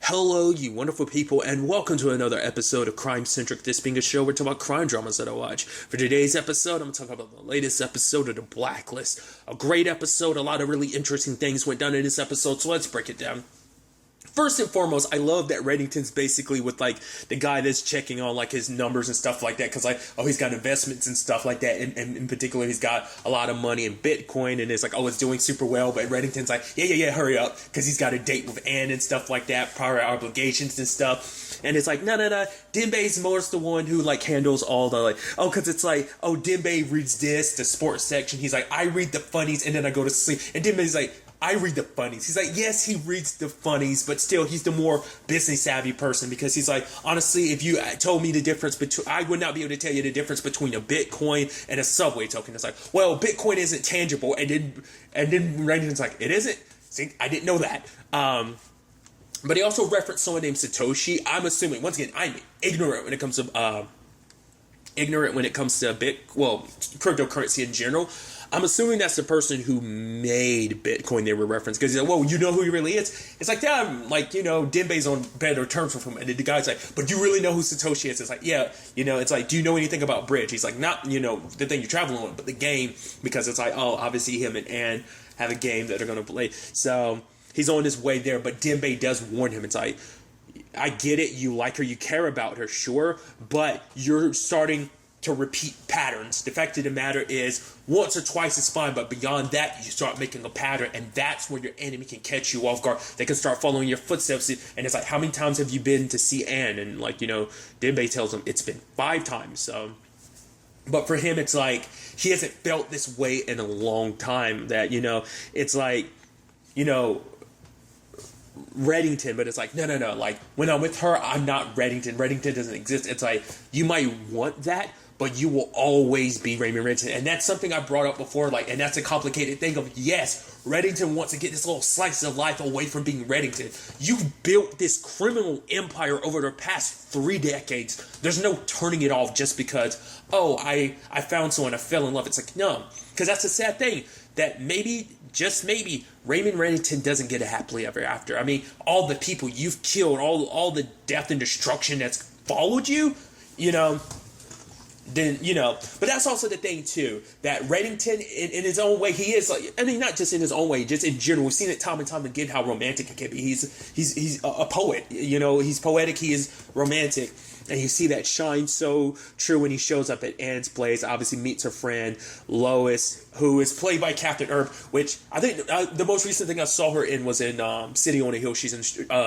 Hello, you wonderful people, and welcome to another episode of Crime Centric. This being a show where we talk about crime dramas that I watch. For today's episode, I'm going to talk about the latest episode of the Blacklist. A great episode, a lot of really interesting things went down in this episode, so let's break it down. First and foremost, I love that Reddington's basically with like the guy that's checking on like his numbers and stuff like that, because like, oh, he's got investments and stuff like that, and in particular he's got a lot of money in Bitcoin, and it's like, oh, it's doing super well, but Reddington's like, yeah, hurry up, because he's got a date with Ann and stuff like that, prior obligations and stuff, and it's like, no, Dembe's more the one who like handles all the like, oh, because it's like, oh, Dembe reads this, the sports section, he's like, I read the funnies, and then I go to sleep, and Dembe's like, I read the funnies. He's like, yes, he reads the funnies, but still, he's the more business savvy person, because he's like, honestly, if you told me the difference between, I would not be able to tell you the difference between a Bitcoin and a Subway token. It's like, well, Bitcoin isn't tangible, and then Reddington's like, it isn't. See, I didn't know that. But he also referenced someone named Satoshi. I'm assuming, once again, I'm ignorant when it comes to cryptocurrency in general. I'm assuming that's the person who made Bitcoin they were referenced, because he's like, whoa, you know who he really is? It's like, yeah, I'm like, Dembe's on better terms with him. And the guy's like, but do you really know who Satoshi is? It's like, yeah, it's like, do you know anything about Bridge? He's like, not, the thing you're traveling on, but the game, because it's like, oh, obviously him and Ann have a game that they're going to play. So he's on his way there, but Dembe does warn him. It's like, I get it, you like her, you care about her, sure, but you're starting to repeat patterns. The fact of the matter is, once or twice is fine, but beyond that, you start making a pattern, and that's where your enemy can catch you off guard. They can start following your footsteps, and it's like, how many times have you been to see Ann? And like, Dembe tells him it's been 5 times. So, but for him, it's like, he hasn't felt this way in a long time, that, it's like, Reddington, but it's like, no, like, when I'm with her, I'm not Reddington. Reddington doesn't exist. It's like, you might want that, but you will always be Raymond Reddington. And that's something I brought up before, like, and that's a complicated thing of, yes, Reddington wants to get this little slice of life away from being Reddington. You've built this criminal empire over the past 3 decades. There's no turning it off just because, oh, I found someone, I fell in love. It's like, no, because that's the sad thing, that maybe, just maybe, Raymond Reddington doesn't get a happily ever after. I mean, all the people you've killed, all the death and destruction that's followed you, then, but that's also the thing too, that Reddington, in his own way, he is like, I mean, not just in his own way, just in general, we've seen it time and time again how romantic he can be. He's a poet, he's poetic, he is romantic, and you see that shine so true when he shows up at Ann's place, obviously meets her friend Lois, who is played by Captain Earp, which I think the most recent thing I saw her in was in City on a Hill. She's in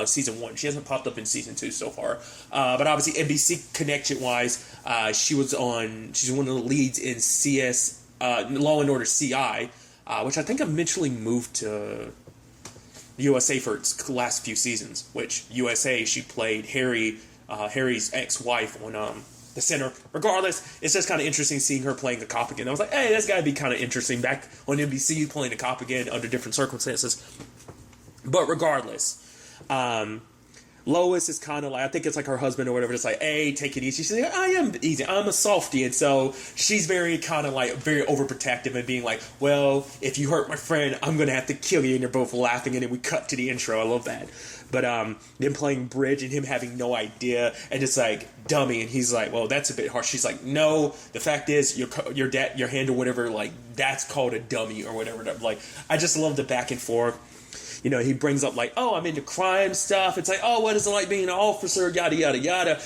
season 1. She hasn't popped up in season 2 so far. But obviously NBC connection-wise, she's one of the leads in CS, Law and Order CI, which I think eventually moved to USA for its last few seasons, which USA, she played Harry's ex-wife on the Center. Regardless, it's just kind of interesting seeing her playing the cop again. I was like, hey, that's got to be kind of interesting, back on NBC playing the cop again under different circumstances. But regardless, Lois is kind of like, I think it's like her husband or whatever, just like, hey, take it easy. She's like, I am easy, I'm a softie. And so she's very kind of like, very overprotective and being like, well, if you hurt my friend, I'm going to have to kill you. And they're both laughing, and then we cut to the intro. I love that. But them playing bridge and him having no idea and just like, dummy, and he's like, well, that's a bit harsh. She's like, no, the fact is your hand or whatever, like, that's called a dummy or whatever. Like, I just love the back and forth. He brings up like, oh, I'm into crime stuff. It's like, oh, what is it like being an officer, yada yada yada.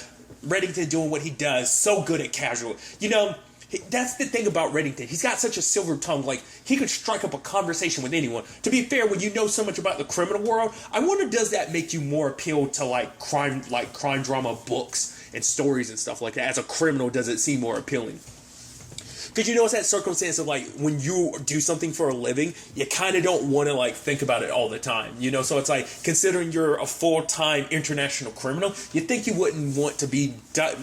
Reddington doing what he does, so good at casual. That's the thing about Reddington. He's got such a silver tongue. Like, he could strike up a conversation with anyone. To be fair, when you know so much about the criminal world, I wonder, does that make you more appealed to like crime drama books and stories and stuff like that? As a criminal, does it seem more appealing? Because it's that circumstance of like, when you do something for a living, you kind of don't want to like think about it all the time, so it's like, considering you're a full-time international criminal, you think you wouldn't want to be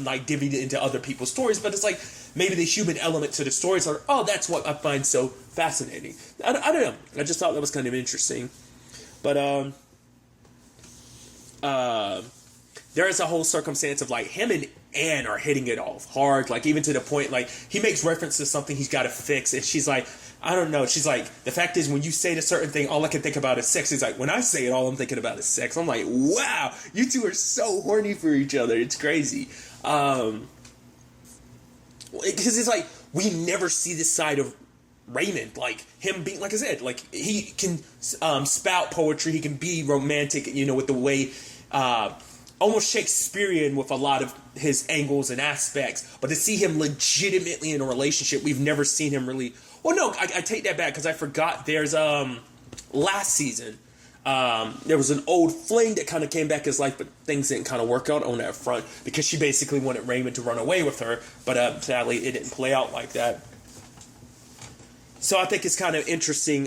like divvied into other people's stories, but it's like, maybe the human element to the stories are, oh, that's what I find so fascinating. I don't know, I just thought that was kind of interesting. But there is a whole circumstance of like, him and Ann are hitting it off hard, like, even to the point, like, he makes reference to something he's got to fix, and she's like, I don't know. She's like, the fact is, when you say a certain thing, all I can think about is sex. He's like, when I say it, all I'm thinking about is sex. I'm like, wow, you two are so horny for each other. It's crazy. Because it's like, we never see this side of Raymond. Like, him being, like I said, like, he can spout poetry. He can be romantic, you know, with the way, almost Shakespearean with a lot of his angles and aspects. But to see him legitimately in a relationship, we've never seen him really... Well, no, I take that back because I forgot there's, last season, there was an old fling that kind of came back as life, but things didn't kind of work out on that front because she basically wanted Raymond to run away with her, but sadly it didn't play out like that. So I think it's kind of interesting,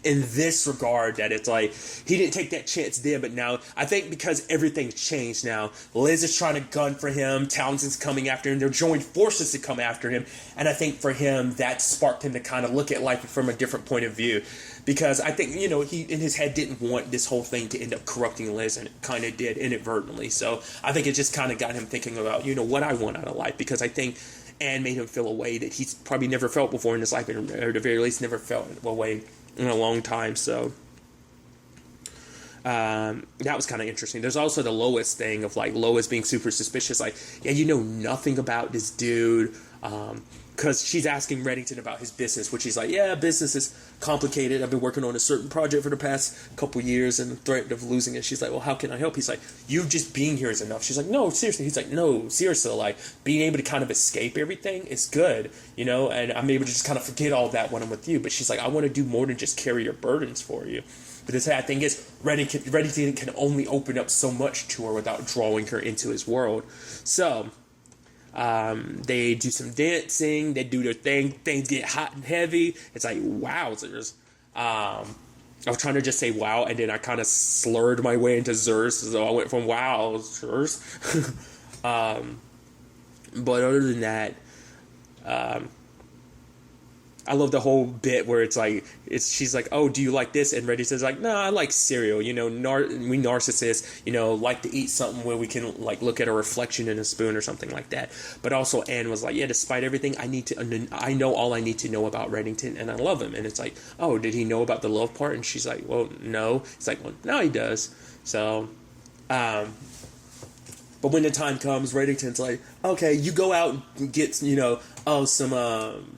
in this regard, that it's like he didn't take that chance then, but now I think because everything's changed now, Liz is trying to gun for him, Townsend's coming after him, they're joined forces to come after him, and I think for him that sparked him to kind of look at life from a different point of view, because I think, you know, he in his head didn't want this whole thing to end up corrupting Liz, and it kind of did inadvertently. So I think it just kind of got him thinking about, you know, what I want out of life, because I think Anne made him feel a way that he's probably never felt before in his life, or at the very least never felt a way in a long time. So that was kind of interesting. There's also the Lois thing of like Lois being super suspicious, like, yeah, you know nothing about this dude, because she's asking Reddington about his business, which he's like, yeah, business is complicated. I've been working on a certain project for the past couple years and threatened of losing it. She's like, well, how can I help? He's like, you just being here is enough. She's like, no, seriously. He's like, no, seriously, like, being able to kind of escape everything is good, you know, and I'm able to just kind of forget all that when I'm with you. But she's like, I want to do more than just carry your burdens for you. But the sad thing is, Reddington can only open up so much to her without drawing her into his world. So they do some dancing, they do their thing, things get hot and heavy. It's like, wowzers. I was trying to just say wow, and then I kind of slurred my way into zers, so I went from wowzers. But other than that, I love the whole bit where it's like, she's like, oh, do you like this? And Reddy says like, no, I like cereal. You know, we narcissists, you know, like to eat something where we can like look at a reflection in a spoon or something like that. But also Anne was like, yeah, despite everything, I know all I need to know about Reddington, and I love him. And it's like, oh, did he know about the love part? And she's like, well, no. It's like, well, no, he does. So, but when the time comes, Reddington's like, okay, you go out and get, you know, some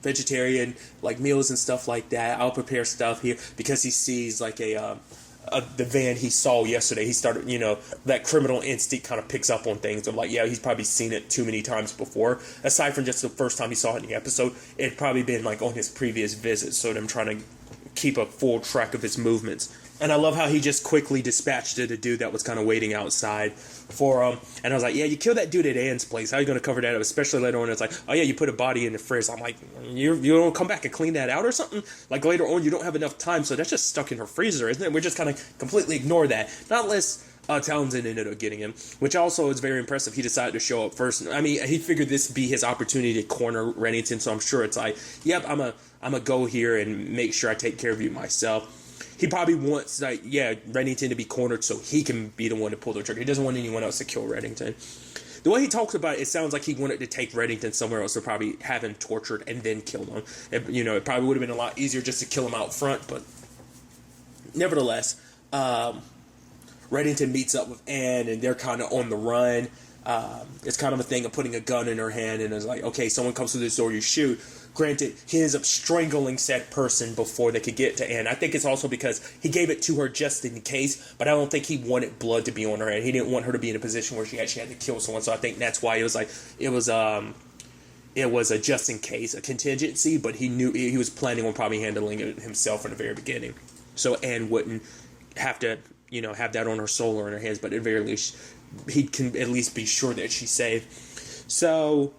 vegetarian like meals and stuff like that. I'll prepare stuff here, because he sees like the van he saw yesterday. He started, you know, that criminal instinct kind of picks up on things. I'm like, yeah, he's probably seen it too many times before. Aside from just the first time he saw it in the episode, it'd probably been like on his previous visits. So I'm trying to keep a full track of his movements. And I love how he just quickly dispatched the dude that was kind of waiting outside for him. And I was like, yeah, you killed that dude at Anne's place. How are you going to cover that up? Especially later on, it's like, oh yeah, you put a body in the fridge. I'm like, you don't come back and clean that out or something? Like later on, you don't have enough time, so that's just stuck in her freezer, isn't it? We're just kind of completely ignore that. Not unless Townsend ended up getting him, which also is very impressive. He decided to show up first. I mean, he figured this be his opportunity to corner Reddington, so I'm sure it's like, yep, I'm a go here and make sure I take care of you myself. He probably wants, like, yeah, Reddington to be cornered so he can be the one to pull the trigger. He doesn't want anyone else to kill Reddington. The way he talks about it, it sounds like he wanted to take Reddington somewhere else to probably have him tortured and then kill him. It probably would have been a lot easier just to kill him out front, but nevertheless, Reddington meets up with Anne, and they're kind of on the run. It's kind of a thing of putting a gun in her hand, and it's like, okay, someone comes through this door, you shoot. Granted, he ends up strangling said person before they could get to Anne. I think it's also because he gave it to her just in case, but I don't think he wanted blood to be on her hand. He didn't want her to be in a position where she actually had to kill someone. So I think that's why it was a just in case, a contingency, but he knew he was planning on probably handling it himself from the very beginning. So Anne wouldn't have to, you know, have that on her soul or in her hands, but at the very least, he can at least be sure that she's safe. So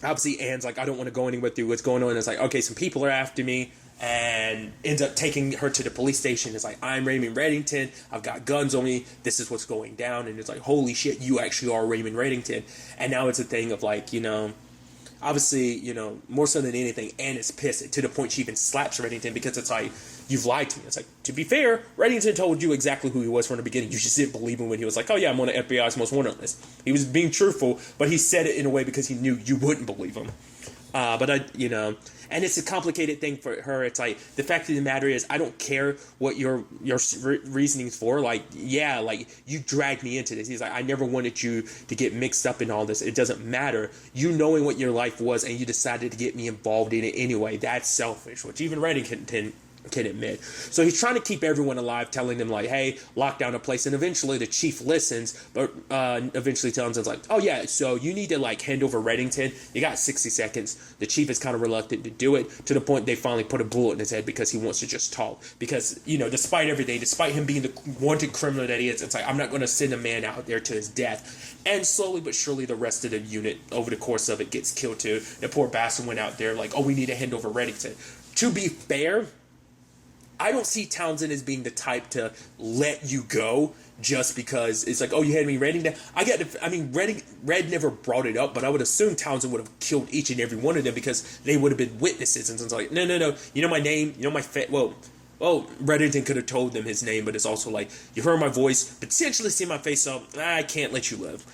obviously Anne's like, I don't want to go anywhere with you. What's going on? And it's like, okay, some people are after me, and ends up taking her to the police station. It's like, I'm Raymond Reddington. I've got guns on me. This is what's going down. And it's like, holy shit, you actually are Raymond Reddington. And now it's a thing of like, you know, obviously, you know, more so than anything, Anne is pissed to the point she even slaps Reddington, because it's like, you've lied to me. It's like, to be fair, Reddington told you exactly who he was from the beginning. You just didn't believe him when he was like, oh yeah, I'm on the FBI's most wanted list. He was being truthful, but he said it in a way because he knew you wouldn't believe him. But and it's a complicated thing for her. It's like, the fact of the matter is, I don't care what your reasoning's for. Like, yeah, like, you dragged me into this. He's like, I never wanted you to get mixed up in all this. It doesn't matter. You knowing what your life was and you decided to get me involved in it anyway. That's selfish, which even Redding can admit. So he's trying to keep everyone alive, telling them like, hey, lock down a place. And eventually the chief listens, but eventually Townsend's like, oh yeah, so you need to like hand over Reddington. You got 60 seconds. The chief is kind of reluctant to do it, to the point they finally put a bullet in his head because he wants to just talk. Because, despite everything, despite him being the wanted criminal that he is, it's like, I'm not going to send a man out there to his death. And slowly but surely the rest of the unit over the course of it gets killed too. The poor bastard went out there like, oh, we need to hand over Reddington. To be fair, I don't see Townsend as being the type to let you go just because it's like, oh, you had me Reddington. Red never brought it up, but I would assume Townsend would have killed each and every one of them because they would have been witnesses. And so it's like, no. You know my name? You know my Well, Reddington could have told them his name, but it's also like, you heard my voice, potentially see my face, so I can't let you live.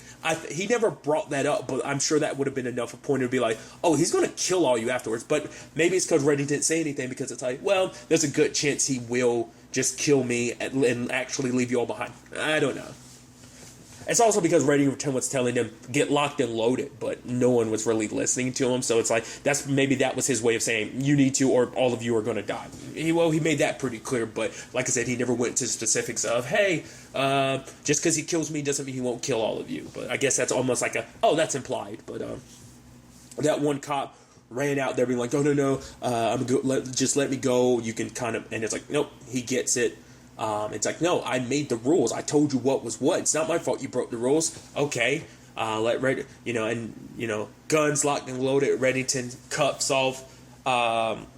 He never brought that up, but I'm sure that would have been enough a point to be like, oh, he's going to kill all you afterwards. But maybe it's because Reddington didn't say anything, because it's like, well, there's a good chance he will just kill me and actually leave you all behind. I don't know. It's also because Reddington was telling them, get locked and loaded, but no one was really listening to him. So it's like, that was his way of saying, you need to, or all of you are going to die. He made that pretty clear, but like I said, he never went into specifics of, hey, just because he kills me doesn't mean he won't kill all of you. But I guess that's almost like that's implied. But that one cop ran out there being like, no, just let me go. You can kind of, and it's like, nope, he gets it. It's like, no, I made the rules. I told you what was what. It's not my fault you broke the rules. Okay. Guns locked and loaded. Reddington cuffs off,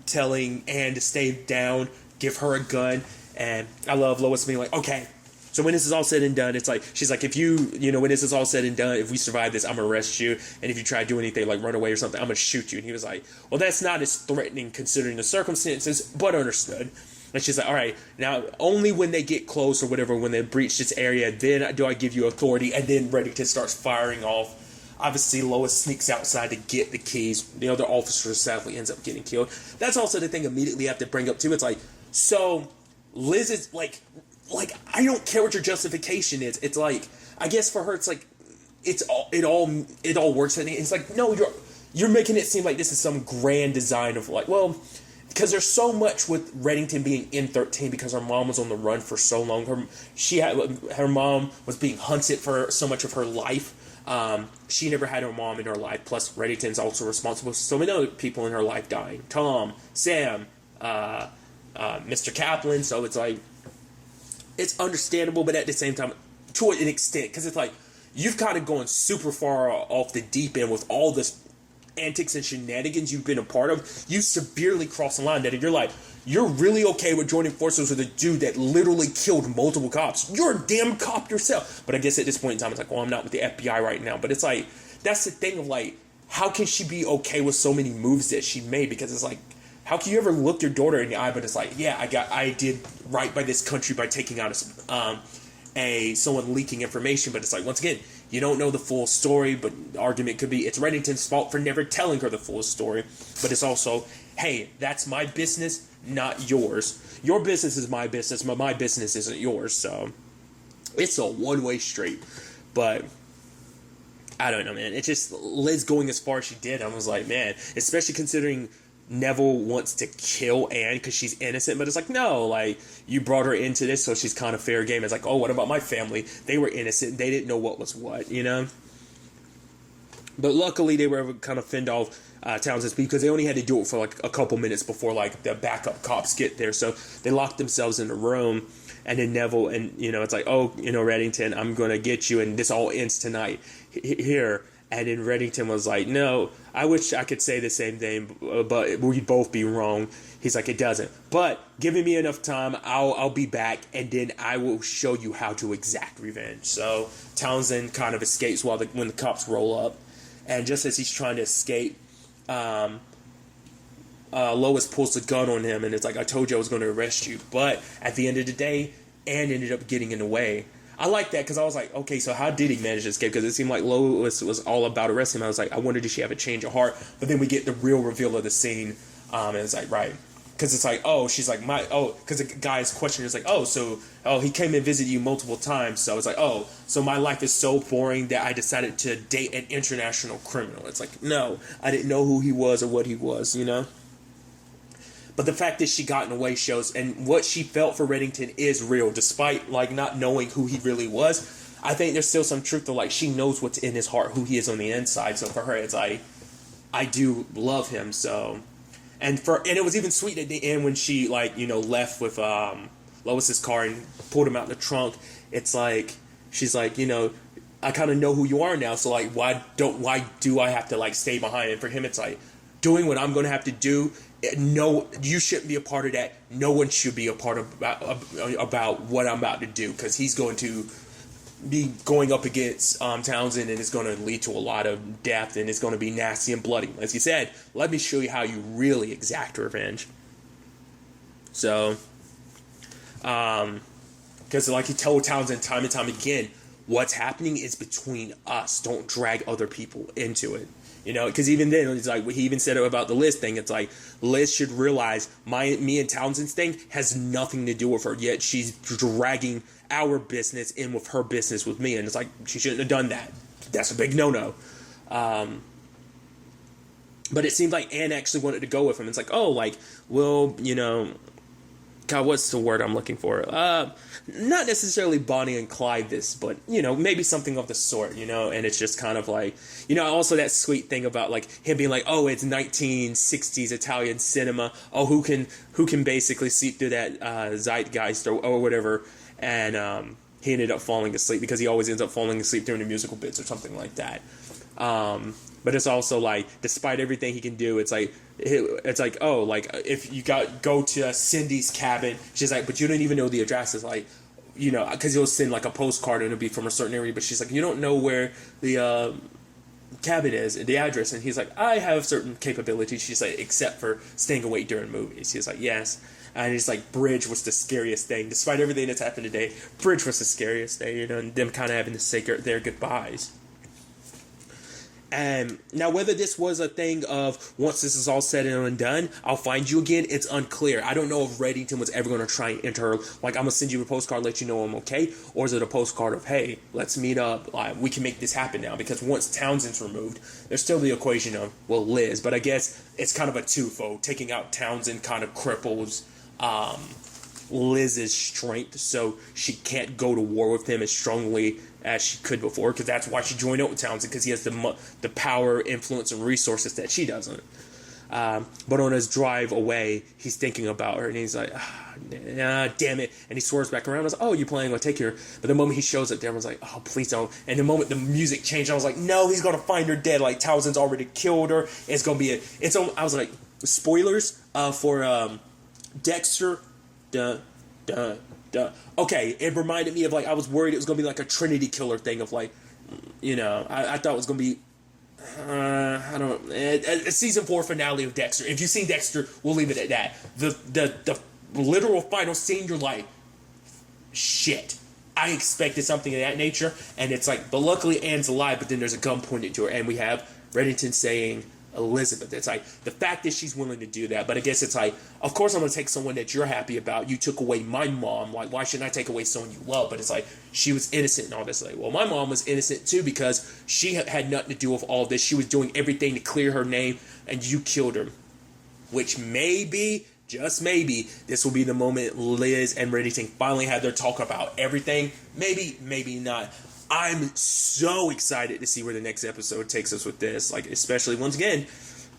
telling Anne to stay down, give her a gun. And I love Lois being like, okay. So when this is all said and done, it's like, she's like, if when this is all said and done, if we survive this, I'm going to arrest you. And if you try to do anything like run away or something, I'm going to shoot you. And he was like, well, that's not as threatening considering the circumstances, but understood. And she's like, all right, now only when they get close or whatever, when they breach this area, then do I give you authority. And then Reddington starts firing off. Obviously, Lois sneaks outside to get the keys. The other officer sadly ends up getting killed. That's also the thing immediately I have to bring up too. It's like, so Liz is like I don't care what your justification is. It's like, I guess for her, it's like, it all works. And it's like, no, you're making it seem like this is some grand design of like, well, because there's so much with Reddington being in 13 because her mom was on the run for so long. Her mom was being hunted for so much of her life. She never had her mom in her life. Plus, Reddington's also responsible for so many other people in her life dying. Tom, Sam, Mr. Kaplan. So it's like, it's understandable, but at the same time, to an extent, because it's like, you've kind of gone super far off the deep end with all this antics and shenanigans you've been a part of. You severely cross the line that if you're like, you're really okay with joining forces with a dude that literally killed multiple cops. You're a damn cop yourself. But I guess at this point in time, it's like, well, I'm not with the FBI right now. But it's like, that's the thing of like, how can she be okay with so many moves that she made? Because it's like, how can you ever look your daughter in the eye, but it's like, yeah, I did right by this country by taking out someone leaking information. But it's like, once again, you don't know the full story, but the argument could be it's Reddington's fault for never telling her the full story. But it's also, hey, that's my business, not yours. Your business is my business, but my business isn't yours. So it's a one-way street. But I don't know, man. It's just Liz going as far as she did. I was like, man, especially considering Neville wants to kill Anne because she's innocent, but it's like, no, like, you brought her into this, so she's kind of fair game. It's like, oh, what about my family? They were innocent. They didn't know what was what, you know? But luckily, they were able to kind of fend off Townsend's because they only had to do it for, like, a couple minutes before, like, the backup cops get there. So they locked themselves in the room, and then Neville, and, it's like, oh, Reddington, I'm going to get you, and this all ends tonight. Here. And then Reddington was like, no, I wish I could say the same thing, but we'd both be wrong. He's like, it doesn't. But giving me enough time, I'll be back, and then I will show you how to exact revenge. So Townsend kind of escapes when the cops roll up. And just as he's trying to escape, Lois pulls the gun on him, and it's like, I told you I was going to arrest you. But at the end of the day, Anne ended up getting in the way. I like that because I was like, okay, so how did he manage to escape? Because it seemed like Lois was all about arresting him. I was like, I wonder, did she have a change of heart? But then we get the real reveal of the scene, and it's like, right. Because it's like, oh, she's like, because the guy's question is like, he came and visited you multiple times. So it's like, oh, so my life is so boring that I decided to date an international criminal. It's like, no, I didn't know who he was or what he was, you know? But the fact that she gotten away shows, and what she felt for Reddington is real, despite, like, not knowing who he really was. I think there's still some truth to, like, she knows what's in his heart, who he is on the inside. So for her, it's like, I do love him, so... And it was even sweet at the end when she, like, you know, left with Lois's car and pulled him out in the trunk. It's like, she's like, you know, I kind of know who you are now, so, like, why do I have to, like, stay behind? And for him, it's like, doing what I'm going to have to do, no, you shouldn't be a part of that. No one should be a part of about what I'm about to do, because he's going to be going up against Townsend, and it's going to lead to a lot of death, and it's going to be nasty and bloody. As you said, let me show you how you really exact revenge. So, because like he told Townsend time and time again, what's happening is between us. Don't drag other people into it. You know, because even then, it's like, he even said about the Liz thing. It's like, Liz should realize me and Townsend's thing has nothing to do with her, yet she's dragging our business in with her business with me. And it's like, she shouldn't have done that. That's a big no-no. But it seemed like Anne actually wanted to go with him. It's like, oh, like, well, you know... God, what's the word I'm looking for? Not necessarily Bonnie and Clyde this, but, you know, maybe something of the sort, you know, and it's just kind of like, you know, also that sweet thing about, like, him being like, oh, it's 1960s Italian cinema, oh, who can basically see through that zeitgeist or whatever, and he ended up falling asleep, because he always ends up falling asleep during the musical bits or something like that. But it's also like, despite everything he can do, it's like, oh, like, if you go to Cindy's cabin, she's like, but you don't even know the address. It's like, you know, because he'll send like a postcard and it'll be from a certain area, but she's like, you don't know where the cabin is, the address. And he's like, I have certain capabilities. She's like, except for staying awake during movies. He's like, yes. And he's like, Bridge was the scariest thing. Despite everything that's happened today, Bridge was the scariest thing, you know, and them kind of having to say their goodbyes. And now, whether this was a thing of, once this is all said and done, I'll find you again, it's unclear. I don't know if Reddington was ever going to try and enter her, like, I'm going to send you a postcard, let you know I'm okay, or is it a postcard of, hey, let's meet up, like, we can make this happen now, because once Townsend's removed, there's still the equation of, well, Liz, but I guess it's kind of a twofold. Taking out Townsend kind of cripples Liz's strength, so she can't go to war with him as strongly as she could before, because that's why she joined up with Townsend, because he has the power, influence, and resources that she doesn't. But on his drive away, he's thinking about her, and he's like, damn it, and he swerves back around. I was like, oh, you're planning on taking her? But the moment he shows up there, I was like, oh, please don't. And the moment the music changed, I was like, no, he's gonna find her dead. Like, Townsend's already killed her. It's gonna be I was like, spoilers for Dexter. Okay, it reminded me of, like, I was worried it was going to be like a Trinity Killer thing of, like, you know, I thought it was going to be, a season 4 finale of Dexter. If you've seen Dexter, we'll leave it at that. The literal final scene, you're like, shit, I expected something of that nature, and it's like, but luckily Anne's alive, but then there's a gun pointed to her, and we have Reddington saying, Elizabeth. It's like, the fact that she's willing to do that, but I guess it's like, of course I'm going to take someone that you're happy about. You took away my mom, like, why shouldn't I take away someone you love? But it's like, she was innocent and all this. Like, well, my mom was innocent too, because she had nothing to do with all this. She was doing everything to clear her name, and you killed her. Which maybe, just maybe, this will be the moment Liz and Reddington finally have their talk about everything. Maybe, maybe not. I'm so excited to see where the next episode takes us with this. Like, especially, once again,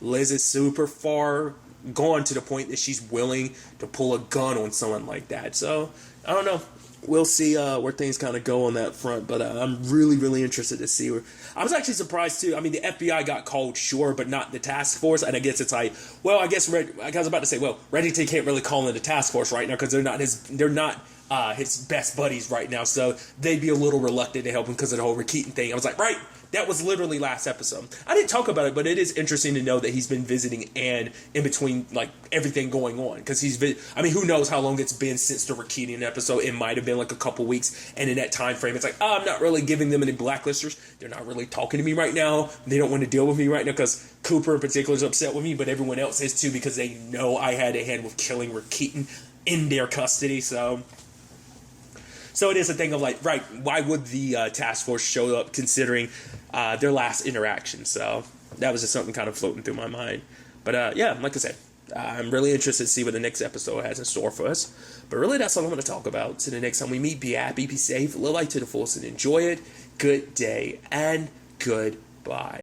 Liz is super far gone to the point that she's willing to pull a gun on someone like that. So, I don't know. We'll see where things kind of go on that front. But I'm really, really interested to see where... I was actually surprised, too. I mean, the FBI got called, sure, but not the task force. And I guess it's like, well, I was about to say, well, Reddington can't really call in the task force right now, because they're not his best buddies right now, so they'd be a little reluctant to help him because of the whole Rakitan thing. I was like, right, that was literally last episode. I didn't talk about it, but it is interesting to know that he's been visiting Anne in between like everything going on, because who knows how long it's been since the Rakitan episode. It might have been like a couple weeks, and in that time frame, it's like, I'm not really giving them any blacklisters. They're not really talking to me right now. They don't want to deal with me right now because Cooper in particular is upset with me, but everyone else is too, because they know I had a hand with killing Rakitan in their custody. So it is a thing of like, right, why would the task force show up considering their last interaction? So that was just something kind of floating through my mind. But yeah, like I said, I'm really interested to see what the next episode has in store for us. But really, that's all I'm going to talk about. So the next time we meet, be happy, be safe, live life to the fullest, and enjoy it. Good day and goodbye.